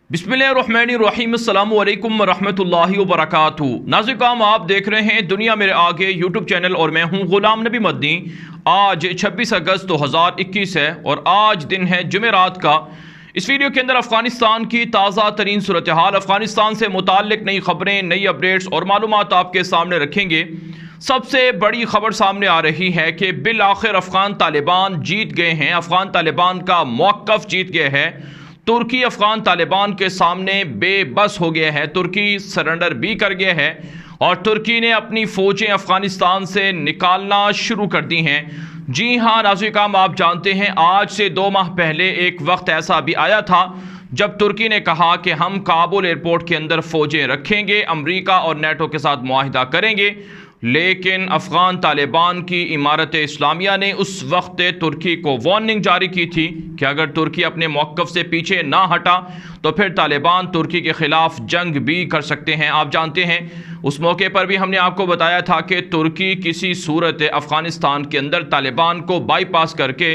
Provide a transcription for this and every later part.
बिस्मिल्लाहिर्रहमानिर्रहीम अस्सलामु अलैकुम रहमतुल्लाहि व बरकातुहू। नाज़िर आप देख रहे हैं दुनिया मेरे आगे यूट्यूब चैनल और मैं हूं गुलाम नबी मदनी। आज 26 अगस्त 2021 है और आज दिन है जुमेरात का। इस वीडियो के अंदर अफ़गानिस्तान की ताज़ा तरीन सूरत हाल, अफ़गानिस्तान से मुताल्लिक नई खबरें, नई अपडेट्स और मालूमात आपके सामने रखेंगे। सबसे बड़ी खबर सामने आ रही है कि बिल आखिर अफ़गान तालिबान जीत गए हैं। अफ़गान तालिबान का मौक़िफ़ जीत गया है। तुर्की अफ़गान तालिबान के सामने बेबस हो गया है। तुर्की सरेंडर भी कर गया है और तुर्की ने अपनी फ़ौजें अफ़गानिस्तान से निकालना शुरू कर दी हैं। जी हाँ नाज़रीन, आप जानते हैं आज से 2 माह पहले एक वक्त ऐसा भी आया था जब तुर्की ने कहा कि हम काबुल एयरपोर्ट के अंदर फ़ौजें रखेंगे, अमरीका और नेटो के साथ मुआहिदा करेंगे। लेकिन अफ़गान तालिबान की इमारत इस्लामिया ने उस वक्त तुर्की को वार्निंग जारी की थी कि अगर तुर्की अपने मौक़िफ़ से पीछे ना हटा तो फिर तालिबान तुर्की के ख़िलाफ़ जंग भी कर सकते हैं। आप जानते हैं उस मौके पर भी हमने आपको बताया था कि तुर्की किसी सूरत अफ़गानिस्तान के अंदर तालिबान को बाईपास करके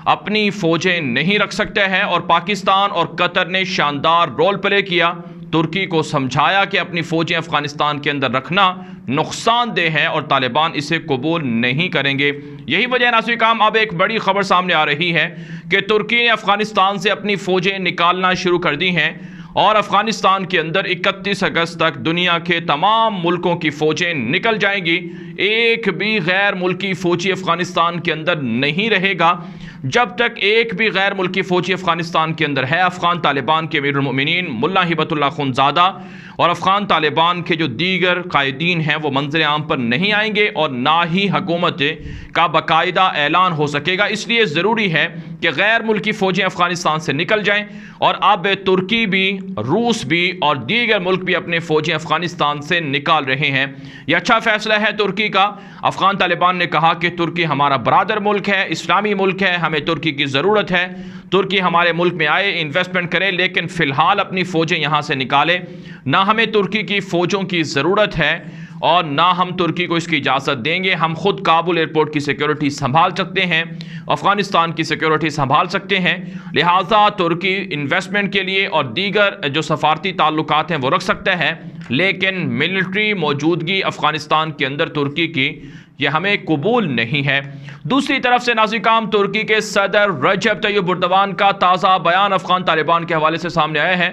अपनी फ़ौजें नहीं रख सकता है और पाकिस्तान और कतर ने शानदार रोल प्ले किया। तुर्की को समझाया कि अपनी फ़ौजें अफ़गानिस्तान के अंदर रखना नुकसानदेह है और तालिबान इसे कबूल नहीं करेंगे। यही वजह नाज़रीन अब एक बड़ी खबर सामने आ रही है कि तुर्की ने अफ़गानिस्तान से अपनी फ़ौजें निकालना शुरू कर दी हैं और अफ़गानिस्तान के अंदर 31 अगस्त तक दुनिया के तमाम मुल्कों की फ़ौजें निकल जाएंगी। एक भी गैर मुल्की फ़ौजी अफ़गानिस्तान के अंदर नहीं रहेगा। जब तक एक भी गैर मुल्की फ़ौजी अफ़गानिस्तान के अंदर है, अफ़गान तालिबान के अमीरुल मोमिनीन मुल्ला हिबतुल्लाह खुनज़ादा और अफ़गान तालिबान के जो दीगर कायदीन हैं वो मंज़र आम पर नहीं आएंगे और ना ही हुकूमत का बाकायदा ऐलान हो सकेगा। इसलिए ज़रूरी है कि गैर मुल्की फ़ौजें अफ़गानिस्तान से निकल जाएँ और अब तुर्की भी, रूस भी और दीगर मुल्क भी अपने फ़ौजें अफ़गानिस्तान से निकाल रहे हैं। यह अच्छा फ़ैसला है तुर्की का। अफ़गान तालिबान ने कहा कि तुर्की हमारा बरादर मुल्क है, इस्लामी मुल्क है, हमें तुर्की की ज़रूरत है। तुर्की हमारे मुल्क में आए, इन्वेस्टमेंट करे, लेकिन फ़िलहाल अपनी फ़ौजें यहाँ से निकाले। ना हमें तुर्की की फ़ौजों की ज़रूरत है और ना हम तुर्की को इसकी इजाज़त देंगे। हम खुद काबुल एयरपोर्ट की सिक्योरिटी संभाल सकते हैं, अफ़गानिस्तान की सिक्योरिटी संभाल सकते हैं। लिहाजा तुर्की इन्वेस्टमेंट के लिए और दीगर जो सफारती ताल्लुकात हैं वो रख सकता है, लेकिन मिलिट्री मौजूदगी अफ़गानिस्तान के अंदर तुर्की की यह हमें कबूल नहीं है। दूसरी तरफ से नाज़रीन, तुर्की के सदर रजब तैयब एर्दोगान का ताज़ा बयान अफ़गान तालिबान के हवाले से सामने आया है।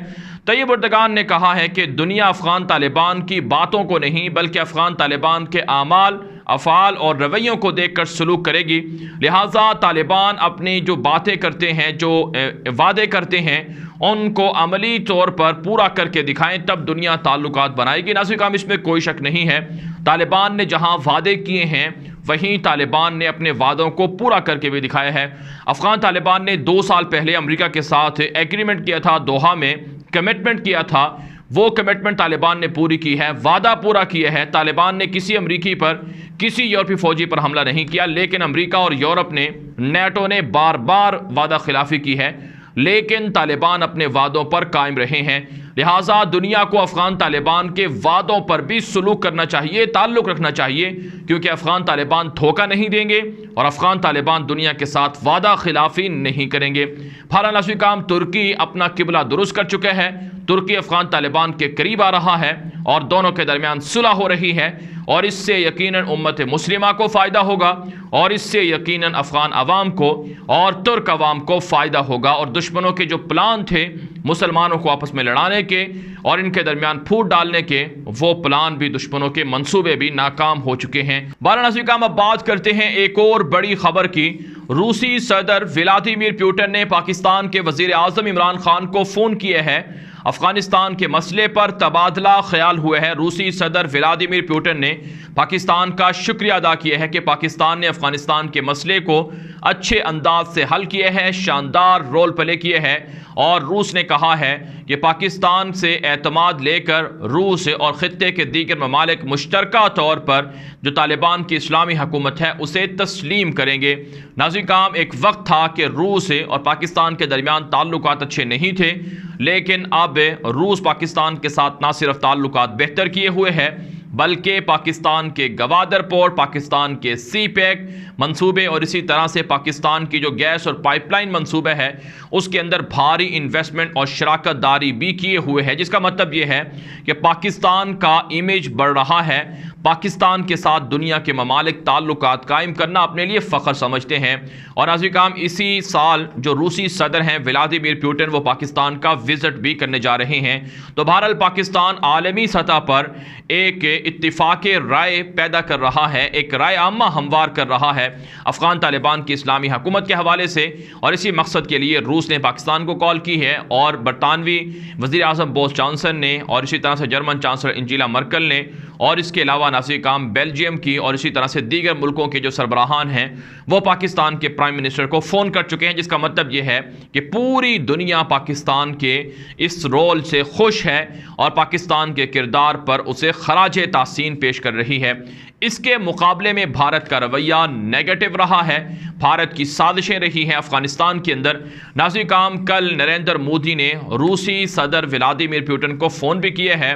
तैयब एर्दोगान ने कहा है कि दुनिया अफ़गान तालिबान की बातों को नहीं बल्कि अफ़गान तालिबान के आमाल, अफ़ाल और रवैयों को देखकर सलूक करेगी। लिहाजा तालिबान अपनी जो बातें करते हैं, जो वादे करते हैं, उनको अमली तौर पर पूरा करके दिखाएं, तब दुनिया ताल्लुकात बनाएगी। नाज़रीन, इसमें कोई शक नहीं है। तालिबान ने जहां वादे किए हैं वहीं तालिबान ने अपने वादों को पूरा करके भी दिखाया है। अफ़गान तालिबान ने 2 साल पहले अमेरिका के साथ एग्रीमेंट किया था, दोहा में कमिटमेंट किया था। वो कमिटमेंट तालिबान ने पूरी की है, वादा पूरा किया है। तालिबान ने किसी अमरीकी पर, किसी यूरोपीय फौजी पर हमला नहीं किया, लेकिन अमेरिका और यूरोप ने, नेटो ने बार बार वादा खिलाफी की है, लेकिन तालिबान अपने वादों पर कायम रहे हैं। लिहाजा दुनिया को अफ़गान तालिबान के वादों पर भी सलूक करना चाहिए, ताल्लुक़ रखना चाहिए, क्योंकि अफ़गान तालिबान धोखा नहीं देंगे और अफ़गान तालिबान दुनिया के साथ वादा खिलाफी नहीं करेंगे। नाज़रीन, तुर्की अपना किबला दुरुस्त कर चुका है। तुर्की अफ़गान तालिबान के करीब आ रहा है और दोनों के दरमियान सुलह हो रही है और इससे यकीनन उम्मत मुस्लिमा को फ़ायदा होगा और इससे यकीनन अफ़गान अवाम को और तुर्क अवाम को फ़ायदा होगा। और दुश्मनों के जो प्लान थे मुसलमानों को आपस में लड़ाने के और इनके दरमियान फूट डालने के, वो प्लान भी, दुश्मनों के मंसूबे भी नाकाम हो चुके हैं। नाज़रीन, अब बात करते हैं एक और बड़ी खबर की। रूसी सदर व्लादिमीर पुतिन ने पाकिस्तान के वज़ीर आज़म इमरान खान को फ़ोन किया है। अफ़गानिस्तान के मसले पर तबादला ख्याल हुआ है। रूसी सदर व्लादिमीर पुतिन ने पाकिस्तान का शुक्रिया अदा किया है कि पाकिस्तान ने अफ़गानिस्तान के मसले को अच्छे अंदाज से हल किया है, शानदार रोल प्ले किया है। और रूस ने कहा है कि पाकिस्तान से एतमाद लेकर रूस और ख़ित्ते के दीगर ममालिक मुश्तरका तौर पर जो तालिबान की इस्लामी हुकूमत है उसे तस्लीम करेंगे। नाज़रीन, एक वक्त था कि रूस और पाकिस्तान के दरमियान ताल्लुकात अच्छे नहीं थे, लेकिन अब रूस पाकिस्तान के साथ ना सिर्फ ताल्लुकात बेहतर किए हुए है बल्कि पाकिस्तान के गवादर पोर्ट, पाकिस्तान के सी पैक मंसूबे और इसी तरह से पाकिस्तान की जो गैस और पाइपलाइन मंसूबे है उसके अंदर भारी इन्वेस्टमेंट और शराकत दारी भी किए हुए है, जिसका मतलब यह है कि पाकिस्तान का इमेज बढ़ रहा है। पाकिस्तान के साथ दुनिया के ममालिक ताल्लुकात कायम करना अपने लिए फ़ख्र समझते हैं। और नाज़रीन, इसी साल जो रूसी सदर हैं व्लादिमीर पुतिन, वो पाकिस्तान का विज़िट भी करने जा रहे हैं। तो बहरहाल पाकिस्तान आलमी सतह पर एक इत्तिफाक राय पैदा कर रहा है, एक राय आमा हमवार कर रहा है अफ़गान तालिबान की इस्लामी हुकूमत के हवाले से। और इसी मकसद के लिए रूस ने पाकिस्तान को कॉल की है और बरतानवी वज़ीर आज़म बोरिस जॉनसन ने और इसी तरह से जर्मन चांसलर एंजेला मर्केल ने और इसके अलावा नाज़रीन बेल्जियम की और इसी तरह से दीगर मुल्कों के जो सरबराहान हैं वो पाकिस्तान के प्राइम मिनिस्टर को फ़ोन कर चुके हैं, जिसका मतलब ये है कि पूरी दुनिया पाकिस्तान के इस रोल से खुश है और पाकिस्तान के किरदार पर उसे खराज तासीन पेश कर रही है। इसके मुकाबले में भारत का रवैया नेगेटिव रहा है, भारत की साजिशें रही हैं अफगानिस्तान के अंदर। नाज़रीन, कल नरेंद्र मोदी ने रूसी सदर व्लादिमीर पुतिन को फ़ोन भी किया है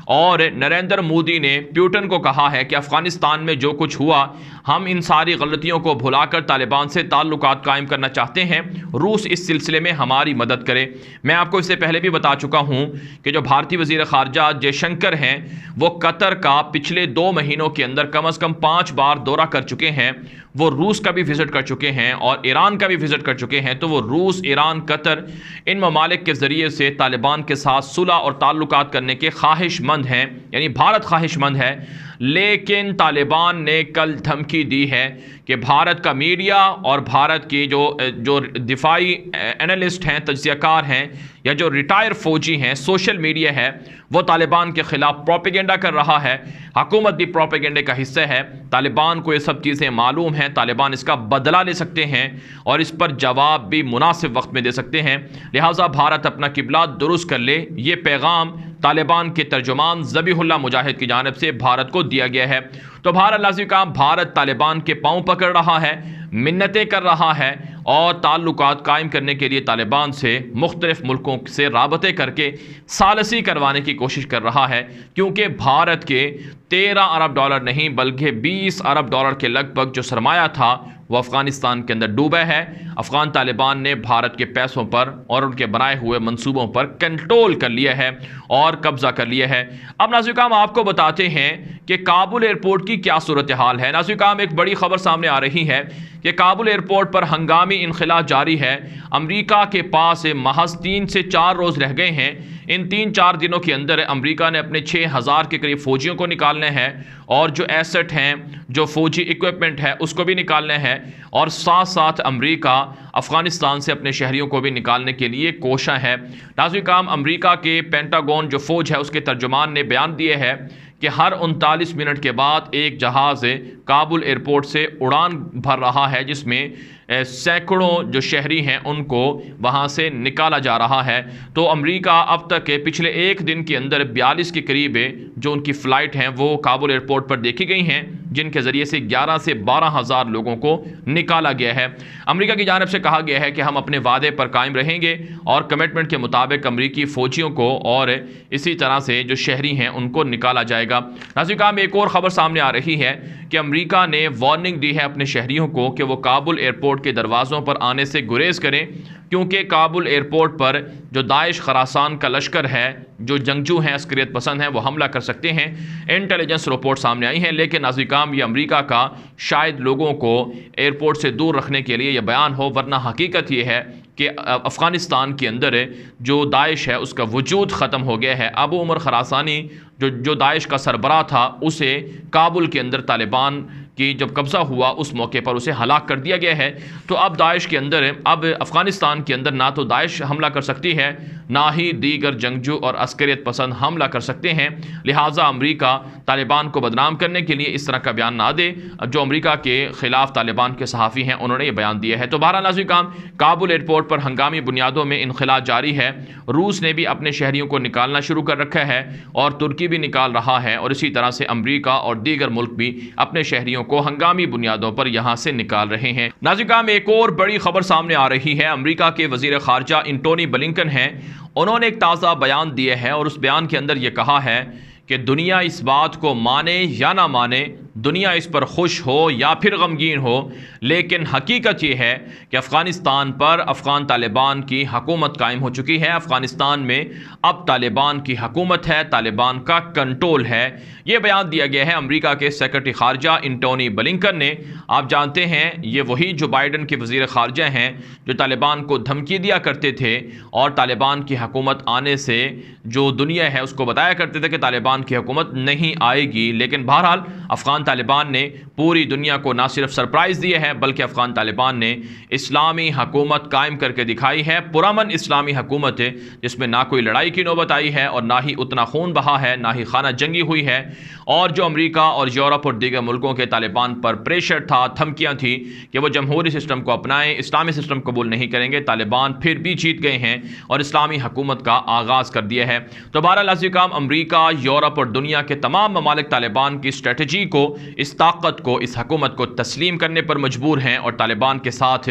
और नरेंद्र मोदी ने पुतिन को कहा है कि अफगानिस्तान में जो कुछ हुआ हम इन सारी गलतियों को भुलाकर तालिबान से ताल्लुकात कायम करना चाहते हैं, रूस इस सिलसिले में हमारी मदद करे। मैं आपको इससे पहले भी बता चुका हूं कि जो भारतीय वज़ीर ख़ारजा जयशंकर हैं वो कतर का पिछले 2 महीनों के अंदर कम से कम 5 बार दौरा कर चुके हैं। वो रूस का भी विज़िट कर चुके हैं और ईरान का भी विज़िट कर चुके हैं। तो वो रूस, ईरान, कतर इन ममालिक के ज़रिए से तालिबान के साथ सुलह और ताल्लुकात करने के ख्वाहिशमंद हैं, यानी भारत ख्वाहिशमंद है। लेकिन तालिबान ने कल धमकी दी है कि भारत का मीडिया और भारत की जो दिफाई एनालिस्ट हैं, तज्ज़ियाकार हैं या जो रिटायर फ़ौजी हैं, सोशल मीडिया है वो तालिबान के ख़िलाफ़ प्रोपेगेंडा कर रहा है। हुकूमत भी प्रोपेगेंडे का हिस्सा है। तालिबान को ये सब चीज़ें मालूम हैं, तालिबान इसका बदला ले सकते हैं और इस पर जवाब भी मुनासिब वक्त में दे सकते हैं। लिहाजा भारत अपना किबला दुरुस्त कर ले, ये पैगाम तालिबान के तर्जुमान ज़बीहुल्लाह मुजाहिद की जानिब से भारत को दिया गया है। तो भारत तालिबान के पाँव पकड़ रहा है, मिन्नतें कर रहा है और ताल्लुकात कायम करने के लिए तालिबान से मुख्तलिफ मुल्कों से राबते करके सालसी करवाने की कोशिश कर रहा है, क्योंकि भारत के 13 अरब डॉलर नहीं बल्कि 20 अरब डॉलर के लगभग जो सरमाया था वो अफ़गानिस्तान के अंदर डूबा है। अफ़गान तालिबान ने भारत के पैसों पर और उनके बनाए हुए मंसूबों पर कंट्रोल कर लिया है और कब्ज़ा कर लिया है। अब नाज़रीन, हम आपको बताते हैं कि काबुल एयरपोर्ट की क्या सूरत हाल है। नाज़रीन, एक बड़ी खबर सामने आ रही है कि काबुल एयरपोर्ट पर हंगामी इनखला जारी है। अमेरिका के पास महज 3 से 4 रोज़ रह गए हैं। इन 3-4 दिनों के अंदर अमेरिका ने अपने 6000 के करीब फ़ौजियों को निकालना है और जो एसेट हैं, जो फ़ौजी इक्विपमेंट है उसको भी निकालना है और साथ साथ अमेरिका अफ़गानिस्तान से अपने शहरियों को भी निकालने के लिए कोशा है। नाज़रीन, अमेरिका के पेंटागन जो फ़ौज है उसके तर्जुमान ने बयान दिए है कि हर 39 मिनट के बाद एक जहाज़ काबुल एयरपोर्ट से उड़ान भर रहा है, जिसमें सैकड़ों जो शहरी हैं उनको वहां से निकाला जा रहा है। तो अमेरिका अब तक के पिछले एक दिन के अंदर 42 के करीब जो उनकी फ़्लाइट हैं वो काबुल एयरपोर्ट पर देखी गई हैं, जिनके ज़रिए से 11 से 12 हज़ार लोगों को निकाला गया है। अमेरिका की जानिब से कहा गया है कि हम अपने वादे पर कायम रहेंगे और कमिटमेंट के मुताबिक अमेरिकी फ़ौजियों को और इसी तरह से जो शहरी हैं उनको निकाला जाएगा। नाज़रीन, एक और ख़बर सामने आ रही है कि अमेरिका ने वार्निंग दी है अपने शहरियों को कि वो काबुल एयरपोर्ट के दरवाज़ों पर आने से गुरेज करें, क्योंकि काबुल एयरपोर्ट पर जो दाइश खरासान का लश्कर है, जो जंगजू हैं, अस्करियत पसंद हैं, वो हमला कर सकते हैं। इंटेलिजेंस रिपोर्ट सामने आई हैं, लेकिन नाज़रीन, ये अमेरिका का शायद लोगों को एयरपोर्ट से दूर रखने के लिए यह बयान हो, वरना हकीकत ये है कि अफ़गानिस्तान के अंदर जो दाइश है उसका वजूद ख़त्म हो गया है। अबू उमर खरासानी जो दाइश का सरबराह था, उसे काबुल के अंदर तालिबान कि जब कब्ज़ा हुआ उस मौके पर उसे हलाक कर दिया गया है। तो अब दाइश के अंदर, अब अफ़गानिस्तान के अंदर ना तो दाइश हमला कर सकती है, ना ही दीगर जंगजू और अस्करियत पसंद हमला कर सकते हैं। लिहाजा अमेरिका तालिबान को बदनाम करने के लिए इस तरह का बयान ना दे। जो अमेरिका के ख़िलाफ़ तालिबान के सहाफ़ी हैं उन्होंने ये बयान दिया है। तो बहरहाल नाज़रीन, काबुल एयरपोर्ट पर हंगामी बुनियादों में इनखला जारी है। रूस ने भी अपने शहरियों को निकालना शुरू कर रखा है और तुर्की भी निकाल रहा है और इसी तरह से अमेरिका और दीगर मुल्क भी अपने शहरियों को हंगामी बुनियादों पर यहां से निकाल रहे हैं। नाज़रीन, एक और बड़ी खबर सामने आ रही है। अमेरिका के वज़ीर ख़ारजा एंटोनी ब्लिंकन हैं, उन्होंने एक ताज़ा बयान दिया है और उस बयान के अंदर ये कहा है कि दुनिया इस बात को माने या ना माने, दुनिया इस पर खुश हो या फिर गमगीन हो, लेकिन हकीकत ये है कि अफ़गानिस्तान पर अफ़गान तालिबान की हुकूमत कायम हो चुकी है। अफ़गानिस्तान में अब तालिबान की हुकूमत है, तालिबान का कंट्रोल है। ये बयान दिया गया है अमेरिका के सेक्रेटरी खारजा एंटोनी ब्लिंकन ने। आप जानते हैं ये वही जो बाइडन के वज़ीर खारजा हैं जो तालिबान को धमकी दिया करते थे और तालिबान की हुकूमत आने से जो दुनिया है उसको बताया करते थे कि तालिबान की हुकूमत नहीं आएगी। लेकिन बहरहाल अफ़गान तालिबान ने पूरी दुनिया को ना सिर्फ सरप्राइज़ दिए है बल्कि अफ़गान तालिबान ने इस्लामी हुकूमत कायम करके दिखाई है, पुरअमन इस्लामी हुकूमत है जिसमें ना कोई लड़ाई की नौबत आई है और ना ही उतना खून बहा है, ना ही खाना जंगी हुई है। और जो अमेरिका और यूरोप और दीगर मुल्कों के तालिबान पर प्रेशर था, धमकियाँ थी कि वो जमहूरी सिस्टम को अपनाएं, इस्लामी सिस्टम कबूल नहीं करेंगे, तालिबान फिर भी जीत गए हैं और इस्लामी हुकूमत का आगाज़ कर दिया है। तो बहरहाल नाज़रीन, अमेरिका, यूरोप और दुनिया के तमाम ममालिक तालिबान की स्ट्रेटजी को, इस ताकत को, इस हुकूमत को तस्लीम करने पर मजबूर हैं और तालिबान के साथ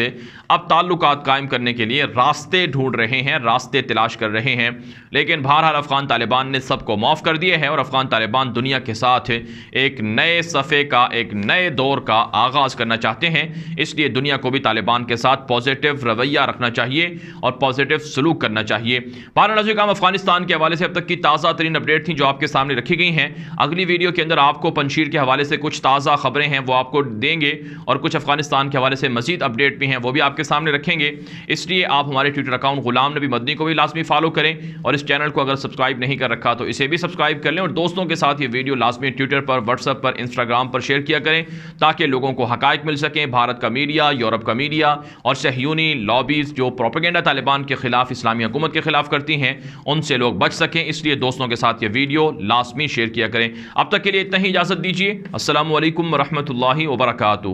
अब ताल्लुकात कायम करने के लिए रास्ते ढूंढ रहे हैं, रास्ते तलाश कर रहे हैं। लेकिन बहरहाल अफ़गान तालिबान ने सबको माफ़ कर दिया है और अफ़गान तालिबान दुनिया के साथ एक नए सफ़े का, एक नए दौर का आगाज़ करना चाहते हैं। इसलिए दुनिया को भी तालिबान के साथ पॉजिटिव रवैया रखना चाहिए और पॉजिटिव सलूक करना चाहिए। बहरहाल अफ़गानिस्तान के हवाले से अब तक की ताज़ा तरीन अपडेट थी जो आपके सामने रखी गई हैं। अगली वीडियो के अंदर आपको पंजशीर के हवाले से कुछ ताज़ा खबरें हैं वो आपको देंगे और कुछ अफ़गानिस्तान के हवाले से मज़ीद अपडेट भी हैं वो भी आपके सामने रखेंगे। इसलिए आप हमारे ट्विटर अकाउंट गुलाम नबी मदनी को भी लाजमी फॉलो करें और इस चैनल को अगर सब्सक्राइब नहीं कर रखा तो इसे भी सब्सक्राइब कर लें और दोस्तों के साथ ये वीडियो लाजमी ट्विटर पर, व्हाट्सएप पर, इंस्टाग्राम पर शेयर किया करें ताकि लोगों को हकायक मिल सकें। भारत का मीडिया, यूरोप का मीडिया और सहयूनी लॉबीज़ जो प्रोपेगेंडा तालिबान के खिलाफ, इस्लामी हुकूमत के खिलाफ करती हैं, उनसे लोग बच सकें। इसलिए दोस्तों के साथ ये वीडियो लाजमी शेयर किया करें। अब तक के लिए इतना ही इजाज़त दीजिए। अस्सलामु अलैकुम व रहमतुल्लाहि व बरकातुहू।